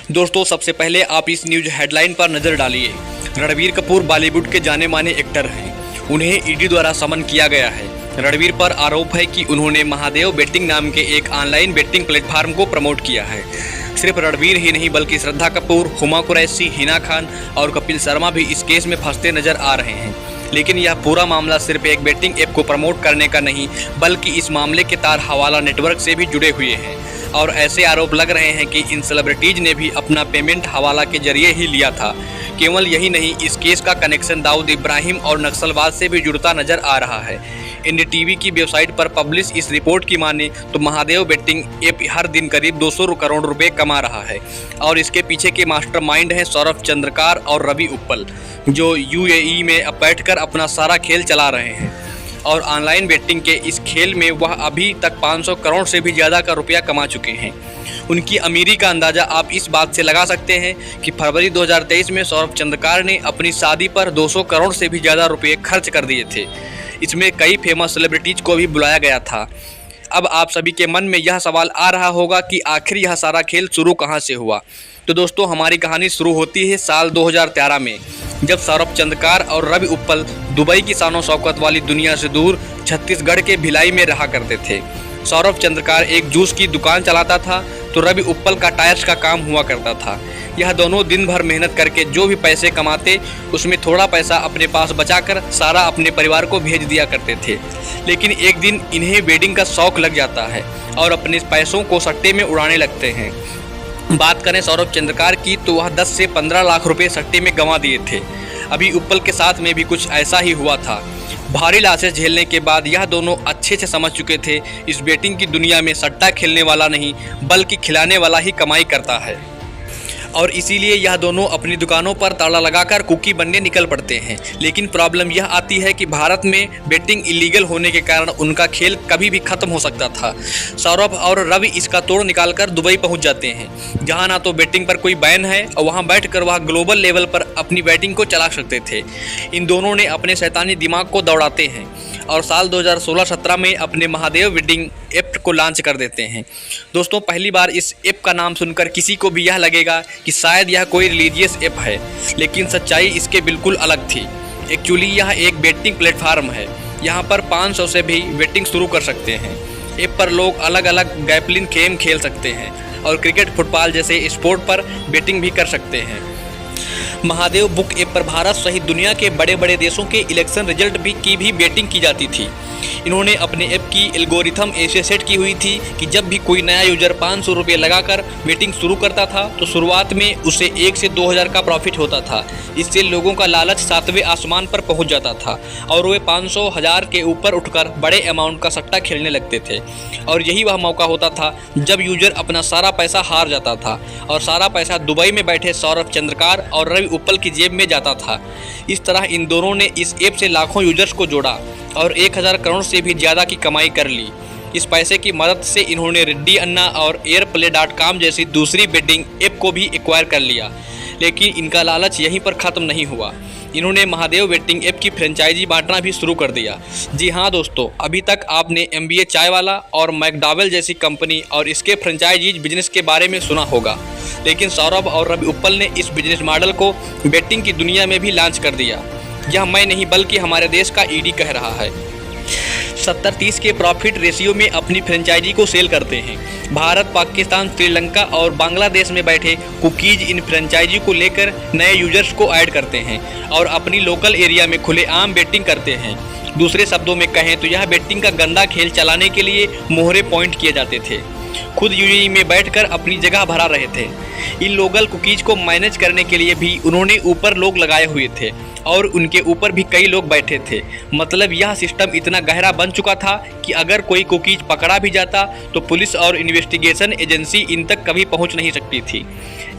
दोस्तों सबसे पहले आप इस न्यूज हेडलाइन पर नजर डालिए। रणबीर कपूर बॉलीवुड के जाने माने एक्टर हैं। उन्हें ईडी द्वारा समन किया गया है। रणबीर पर आरोप है कि उन्होंने महादेव बेटिंग नाम के एक ऑनलाइन बेटिंग प्लेटफॉर्म को प्रमोट किया है। सिर्फ रणबीर ही नहीं बल्कि श्रद्धा कपूर, हुमा कुरैशी, हिना खान और कपिल शर्मा भी इस केस में फंसते नजर आ रहे हैं। लेकिन यह पूरा मामला सिर्फ एक बेटिंग ऐप को प्रमोट करने का नहीं बल्कि इस मामले के तार हवाला नेटवर्क से भी जुड़े हुए हैं। और ऐसे आरोप लग रहे हैं कि इन सेलिब्रिटीज ने भी अपना पेमेंट हवाला के जरिए ही लिया था। केवल यही नहीं, इस केस का कनेक्शन दाऊद इब्राहिम और नक्सलवाद से भी जुड़ता नजर आ रहा है। एनडीटीवी की वेबसाइट पर पब्लिश इस रिपोर्ट की माने तो महादेव बेटिंग ऐप हर दिन करीब 200 करोड़ रुपए कमा रहा है और इसके पीछे के मास्टरमाइंड हैं सौरभ चंद्रकार और रवि उप्पल, जो यूएई में बैठकर अपना सारा खेल चला रहे हैं। और ऑनलाइन बेटिंग के इस खेल में वह अभी तक 500 करोड़ से भी ज़्यादा का रुपया कमा चुके हैं। उनकी अमीरी का अंदाज़ा आप इस बात से लगा सकते हैं कि फरवरी 2023 में सौरभ चंद्रकार ने अपनी शादी पर 200 करोड़ से भी ज़्यादा रुपये खर्च कर दिए थे। इसमें कई फेमस सेलिब्रिटीज़ को भी बुलाया गया था। अब आप सभी के मन में यह सवाल आ रहा होगा कि आखिर यह सारा खेल शुरू कहाँ से हुआ। तो दोस्तों हमारी कहानी शुरू होती है साल 2013 में, जब सौरभ चंद्रकार और रवि उप्पल दुबई की शानो शौकत वाली दुनिया से दूर छत्तीसगढ़ के भिलाई में रहा करते थे। सौरभ चंद्रकार एक जूस की दुकान चलाता था तो रवि उप्पल का टायर्स का काम हुआ करता था। यह दोनों दिन भर मेहनत करके जो भी पैसे कमाते उसमें थोड़ा पैसा अपने पास बचाकर सारा अपने परिवार को भेज दिया करते थे। लेकिन एक दिन इन्हें वेडिंग का शौक लग जाता है और अपने पैसों को सट्टे में उड़ाने लगते हैं। बात करें सौरभ चंद्रकार की तो वह 10 से 15 लाख रुपए सट्टे में गंवा दिए थे। अभी उप्पल के साथ में भी कुछ ऐसा ही हुआ था। भारी लॉसेस झेलने के बाद यह दोनों अच्छे से समझ चुके थे इस बेटिंग की दुनिया में सट्टा खेलने वाला नहीं बल्कि खिलाने वाला ही कमाई करता है। और इसीलिए यह दोनों अपनी दुकानों पर ताला लगाकर कुकी बनने निकल पड़ते हैं। लेकिन प्रॉब्लम यह आती है कि भारत में बेटिंग इलीगल होने के कारण उनका खेल कभी भी खत्म हो सकता था। सौरभ और रवि इसका तोड़ निकालकर दुबई पहुंच जाते हैं, जहां ना तो बेटिंग पर कोई बैन है और वहां बैठकर वह ग्लोबल लेवल पर अपनी बैटिंग को चला सकते थे। इन दोनों ने अपने शैतानी दिमाग को दौड़ाते हैं और साल 2016-17 में अपने महादेव वेडिंग ऐप को लॉन्च कर देते हैं। दोस्तों पहली बार इस ऐप का नाम सुनकर किसी को भी यह लगेगा कि शायद यह कोई रिलीजियस ऐप है, लेकिन सच्चाई इसके बिल्कुल अलग थी। एक्चुअली यह एक बेटिंग प्लेटफार्म है। यहाँ पर 500 से भी बेटिंग शुरू कर सकते हैं। ऐप पर लोग अलग अलग गैम्बलिंग गेम खेल सकते हैं और क्रिकेट, फुटबॉल जैसे स्पोर्ट पर बेटिंग भी कर सकते हैं। महादेव बुक ऐप पर भारत सहित दुनिया के बड़े बड़े देशों के इलेक्शन रिजल्ट की भी बेटिंग की जाती थी। इन्होंने अपने ऐप की एल्गोरिथम ऐसे सेट की हुई थी कि जब भी कोई नया यूजर 500 रुपये लगाकर बेटिंग शुरू करता था तो शुरुआत में उसे 1 से 2000 का प्रॉफिट होता था। इससे लोगों का लालच 7वें आसमान पर पहुंच जाता था और वे 500, 1000 के ऊपर उठकर बड़े अमाउंट का सट्टा खेलने लगते थे। और यही वह मौका होता था जब यूजर अपना सारा पैसा हार जाता था और सारा पैसा दुबई में बैठे सौरभ चंद्रकार और रवि उप्पल की जेब में जाता था। इस तरह इन दोनों ने इस ऐप से लाखों यूजर्स को जोड़ा और 1000 करोड़ से भी ज़्यादा की कमाई कर ली। इस पैसे की मदद से इन्होंने रेड्डी अन्ना और एयरप्ले.com जैसी दूसरी बेटिंग ऐप को भी एक्वायर कर लिया। लेकिन इनका लालच यहीं पर ख़त्म नहीं हुआ। इन्होंने महादेव बेटिंग ऐप की फ्रेंचाइजी बांटना भी शुरू कर दिया। जी हाँ दोस्तों, अभी तक आपने MBA चाय वाला और मैकडॉवेल जैसी कंपनी और इसके फ्रेंचाइजीज बिजनेस के बारे में सुना होगा, लेकिन सौरभ और रवि उप्पल ने इस बिजनेस मॉडल को बेटिंग की दुनिया में भी लॉन्च कर दिया। यह मैं नहीं बल्कि हमारे देश का ईडी कह रहा है। 70-30 के प्रॉफिट रेशियो में अपनी फ्रेंचाइजी को सेल करते हैं। भारत, पाकिस्तान, श्रीलंका और बांग्लादेश में बैठे कुकीज इन फ्रेंचाइजी को लेकर नए यूजर्स को ऐड करते हैं और अपनी लोकल एरिया में खुलेआम बेटिंग करते हैं। दूसरे शब्दों में कहें तो यह बेटिंग का गंदा खेल चलाने के लिए मोहरे पॉइंट किए जाते थे। खुद यूएई में बैठकर अपनी जगह भरा रहे थे। इन लोकल कुकीज को मैनेज करने के लिए भी उन्होंने ऊपर लोग लगाए हुए थे और उनके ऊपर भी कई लोग बैठे थे। मतलब यह सिस्टम इतना गहरा बन चुका था कि अगर कोई कुकीज पकड़ा भी जाता तो पुलिस और इन्वेस्टिगेशन एजेंसी इन तक कभी पहुंच नहीं सकती थी।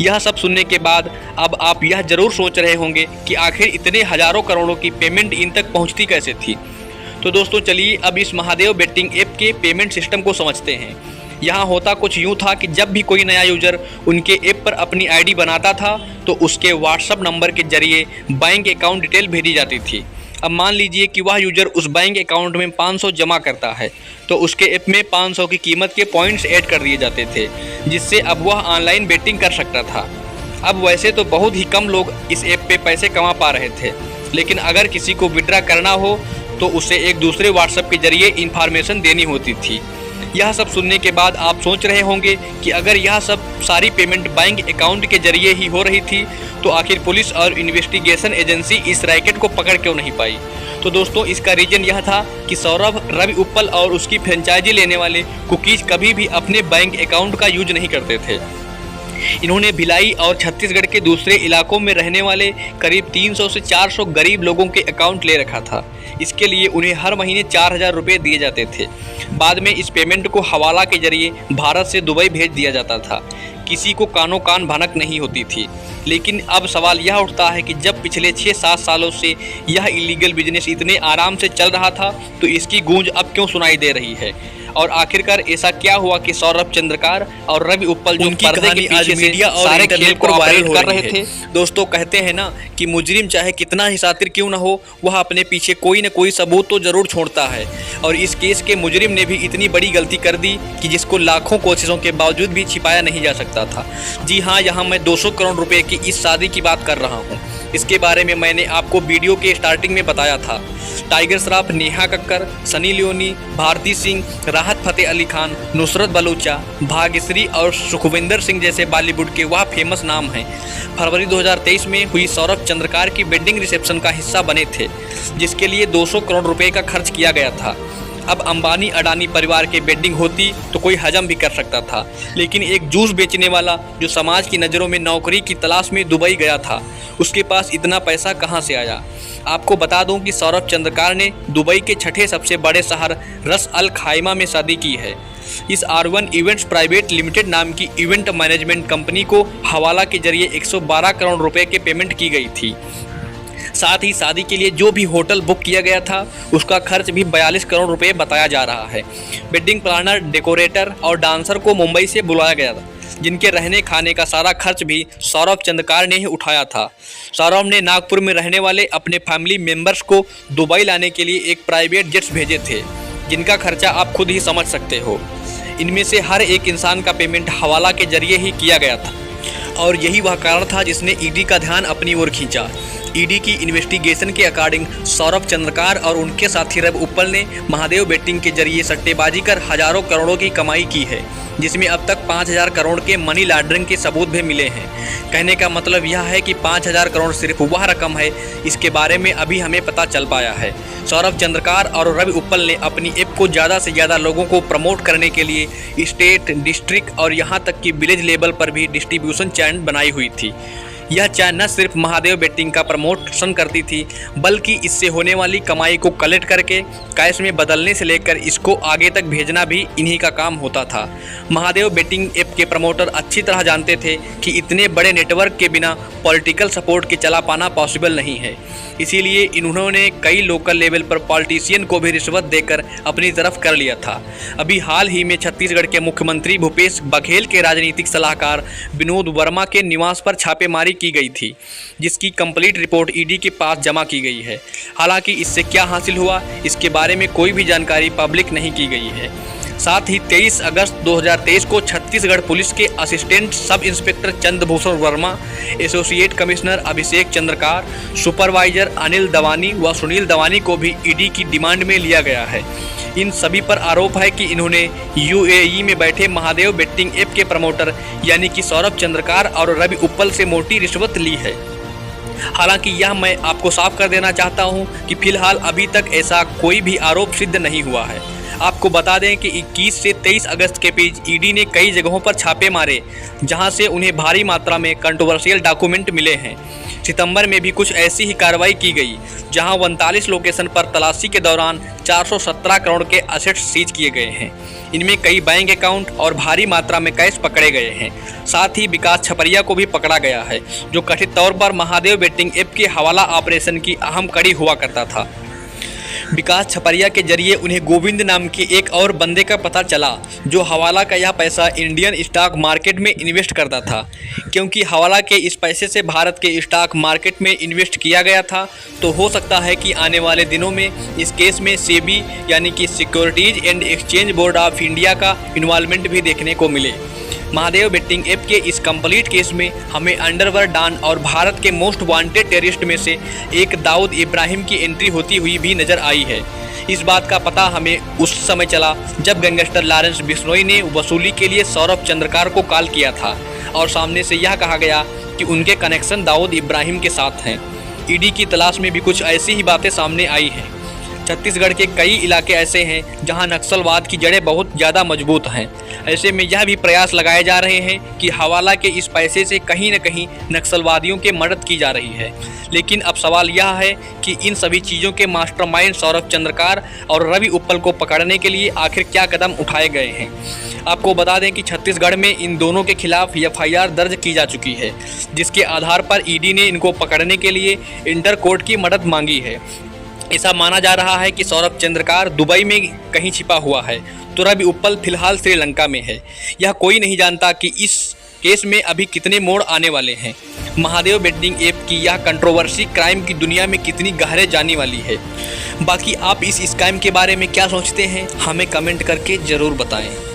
यह सब सुनने के बाद अब आप यह जरूर सोच रहे होंगे कि आखिर इतने हजारों करोड़ों की पेमेंट इन तक पहुंचती कैसे थी। तो दोस्तों चलिए अब इस महादेव बेटिंग ऐप के पेमेंट सिस्टम को समझते हैं। यहाँ होता कुछ यूँ था कि जब भी कोई नया यूजर उनके ऐप पर अपनी आईडी बनाता था तो उसके व्हाट्सएप नंबर के जरिए बैंक अकाउंट डिटेल भेजी जाती थी अब मान लीजिए कि वह यूजर उस बैंक अकाउंट में 500 जमा करता है तो उसके ऐप में 500 की कीमत के पॉइंट्स ऐड कर दिए जाते थे, जिससे अब वह ऑनलाइन बेटिंग कर सकता था। अब वैसे तो बहुत ही कम लोग इस ऐप पे पैसे कमा पा रहे थे, लेकिन अगर किसी को विड्रा करना हो तो उसे एक दूसरे व्हाट्सएप के जरिए इन्फॉर्मेशन देनी होती थी। यह सब सुनने के बाद आप सोच रहे होंगे कि अगर यह सब सारी पेमेंट बैंक अकाउंट के जरिए ही हो रही थी तो आखिर पुलिस और इन्वेस्टिगेशन एजेंसी इस रैकेट को पकड़ क्यों नहीं पाई। तो दोस्तों, इसका रीजन यह था कि सौरभ, रवि उप्पल और उसकी फ्रेंचाइजी लेने वाले कुकीज कभी भी अपने बैंक अकाउंट का यूज नहीं करते थे। इन्होंने भिलाई और छत्तीसगढ़ के दूसरे इलाकों में रहने वाले करीब 300 से 400 गरीब लोगों के अकाउंट ले रखा था। इसके लिए उन्हें हर महीने 4000 रुपये दिए जाते थे। बाद में इस पेमेंट को हवाला के जरिए भारत से दुबई भेज दिया जाता था। किसी को कानों कान भनक नहीं होती थी। लेकिन अब सवाल यह उठता है कि जब पिछले 6-7 सालों से यह इलीगल बिजनेस इतने आराम से चल रहा था तो इसकी गूंज अब क्यों सुनाई दे रही है, और आखिरकार ऐसा क्या हुआ कि सौरभ चंद्रकार और रवि उप्पल जो पर्दे के पीछे से सारे खेल को वायरल कर रहे थे। दोस्तों, कहते हैं ना कि मुजरिम चाहे कितना ही शातिर क्यों ना हो, वह अपने पीछे कोई न कोई सबूत तो जरूर छोड़ता है। और इस केस के मुजरिम ने भी इतनी बड़ी गलती कर दी कि जिसको लाखों कोशिशों के बावजूद भी छिपाया नहीं जा सकता था। जी हाँ, यहाँ मैं 200 करोड़ रुपए की इस शादी की बात कर रहा हूँ। इसके बारे में मैंने आपको वीडियो के स्टार्टिंग में बताया था। टाइगर श्रॉफ, नेहा कक्कर, सनी लियोनी, भारती सिंह, राहत फतेह अली खान, नुसरत बलूचा, भाग्यश्री और सुखविंदर सिंह जैसे बॉलीवुड के वह फेमस नाम हैं। फरवरी 2023 में हुई सौरभ चंद्रकार की वेडिंग रिसेप्शन का हिस्सा बने थे, जिसके लिए 200 करोड़ रुपए का खर्च किया गया था। अब अंबानी अडानी परिवार की वेडिंग होती तो कोई हजम भी कर सकता था, लेकिन एक जूस बेचने वाला जो समाज की नज़रों में नौकरी की तलाश में दुबई गया था, उसके पास इतना पैसा कहां से आया। आपको बता दूं कि सौरभ चंद्रकार ने दुबई के छठे सबसे बड़े शहर रस अल खाइमा में शादी की है। इस R1 इवेंट्स प्राइवेट लिमिटेड नाम की इवेंट मैनेजमेंट कंपनी को हवाला के जरिए 112 करोड़ रुपए के पेमेंट की गई थी। साथ ही शादी के लिए जो भी होटल बुक किया गया था उसका खर्च भी 42 करोड़ रुपए बताया जा रहा है। वेडिंग प्लानर, डेकोरेटर और डांसर को मुंबई से बुलाया गया था, जिनके रहने खाने का सारा खर्च भी सौरभ चंद्रकार ने ही उठाया था। सौरभ ने नागपुर में रहने वाले अपने फैमिली मेंबर्स को दुबई लाने के लिए एक प्राइवेट जेट्स भेजे थे, जिनका खर्चा आप खुद ही समझ सकते हो। इनमें से हर एक इंसान का पेमेंट हवाला के जरिए ही किया गया था, और यही वह कारण था जिसने ईडी का ध्यान अपनी ओर खींचा। ईडी की इन्वेस्टिगेशन के अकॉर्डिंग सौरभ चंद्रकार और उनके साथी रवि उप्पल ने महादेव बेटिंग के जरिए सट्टेबाजी कर हजारों करोड़ों की कमाई की है, जिसमें अब तक 5000 करोड़ के मनी लॉन्ड्रिंग के सबूत भी मिले हैं। कहने का मतलब यह है कि 5000 करोड़ सिर्फ वह रकम है, इसके बारे में अभी हमें पता चल पाया है। सौरभ चंद्रकार और रवि उप्पल ने अपनी ऐप को ज़्यादा से ज़्यादा लोगों को प्रमोट करने के लिए स्टेट, डिस्ट्रिक्ट और यहाँ तक कि विलेज लेवल पर भी डिस्ट्रीब्यूशन चैनल बनाई हुई थी। यह चैनल न सिर्फ महादेव बेटिंग का प्रमोशन करती थी, बल्कि इससे होने वाली कमाई को कलेक्ट करके कैश में बदलने से लेकर इसको आगे तक भेजना भी इन्हीं का काम होता था। महादेव बेटिंग ऐप के प्रमोटर अच्छी तरह जानते थे कि इतने बड़े नेटवर्क के बिना पॉलिटिकल सपोर्ट के चला पाना पॉसिबल नहीं है। इसीलिए इन्होंने कई लोकल लेवल पर पॉलिटिशियन को भी रिश्वत देकर अपनी तरफ कर लिया था। अभी हाल ही में छत्तीसगढ़ के मुख्यमंत्री भूपेश बघेल के राजनीतिक सलाहकार विनोद वर्मा के निवास पर छापेमारी की गई थी, जिसकी कंप्लीट रिपोर्ट ईडी के पास जमा की गई है। हालांकि इससे क्या हासिल हुआ, इसके बारे में कोई भी जानकारी पब्लिक नहीं की गई है। साथ ही 23 अगस्त 2023 को छत्तीसगढ़ पुलिस के assistant sub inspector Chandrabhushan Verma, associate commissioner Abhishek Chandrakar, supervisor Anil Dawani व सुनील दवानी को भी ईडी की डिमांड में लिया गया है। इन सभी पर आरोप है कि इन्होंने यूएई में बैठे महादेव बेटिंग ऐप के प्रमोटर यानी कि सौरभ चंद्रकार और रवि उप्पल से मोटी रिश्वत ली है। हालांकि यह मैं आपको साफ कर देना चाहता हूं कि फिलहाल अभी तक ऐसा कोई भी आरोप सिद्ध नहीं हुआ है। आपको बता दें कि 21 से 23 अगस्त के बीच ईडी ने कई जगहों पर छापे मारे, जहां से उन्हें भारी मात्रा में कंट्रोवर्शियल डॉक्यूमेंट मिले हैं। सितंबर में भी कुछ ऐसी ही कार्रवाई की गई, जहां 39 लोकेशन पर तलाशी के दौरान 417 करोड़ के असेट्स सीज किए गए हैं। इनमें कई बैंक अकाउंट और भारी मात्रा में कैश पकड़े गए हैं। साथ ही विकास छपरिया को भी पकड़ा गया है, जो कथित तौर पर महादेव बेटिंग ऐप के हवाला ऑपरेशन की अहम कड़ी हुआ करता था। विकास छपरिया के जरिए उन्हें गोविंद नाम के एक और बंदे का पता चला जो हवाला का यह पैसा इंडियन स्टॉक मार्केट में इन्वेस्ट करता था। क्योंकि हवाला के इस पैसे से भारत के स्टॉक मार्केट में इन्वेस्ट किया गया था, तो हो सकता है कि आने वाले दिनों में इस केस में सेबी यानी कि securities and exchange board of India का इन्वॉल्वमेंट भी देखने को मिले। महादेव बेटिंग ऐप के इस कंप्लीट केस में हमें अंडरवर्ल्ड डॉन और भारत के मोस्ट वांटेड टेररिस्ट में से एक दाऊद इब्राहिम की एंट्री होती हुई भी नजर आई है। इस बात का पता हमें उस समय चला जब गैंगस्टर लॉरेंस बिश्नोई ने वसूली के लिए सौरभ चंद्रकार को कॉल किया था और सामने से यह कहा गया कि उनके कनेक्शन दाऊद इब्राहिम के साथ हैं। ईडी की तलाश में भी कुछ ऐसी ही बातें सामने आई हैं। छत्तीसगढ़ के कई इलाके ऐसे हैं जहां नक्सलवाद की जड़ें बहुत ज़्यादा मजबूत हैं। ऐसे में यह भी प्रयास लगाए जा रहे हैं कि हवाला के इस पैसे से कहीं न कहीं नक्सलवादियों की मदद की जा रही है। लेकिन अब सवाल यह है कि इन सभी चीज़ों के मास्टरमाइंड सौरभ चंद्रकार और रवि उप्पल को पकड़ने के लिए आखिर क्या कदम उठाए गए हैं। आपको बता दें कि छत्तीसगढ़ में इन दोनों के खिलाफ एफआईआर दर्ज की जा चुकी है, जिसके आधार पर ईडी ने इनको पकड़ने के लिए इंटर कोर्ट की मदद मांगी है। ऐसा माना जा रहा है कि सौरभ चंद्रकार दुबई में कहीं छिपा हुआ है, तो रवि उप्पल फिलहाल श्रीलंका में है। यह कोई नहीं जानता कि इस केस में अभी कितने मोड़ आने वाले हैं। महादेव बेटिंग ऐप की यह कंट्रोवर्सी क्राइम की दुनिया में कितनी गहरे जाने वाली है। बाकी आप इस स्कैम के बारे में क्या सोचते हैं, हमें कमेंट करके ज़रूर बताएं।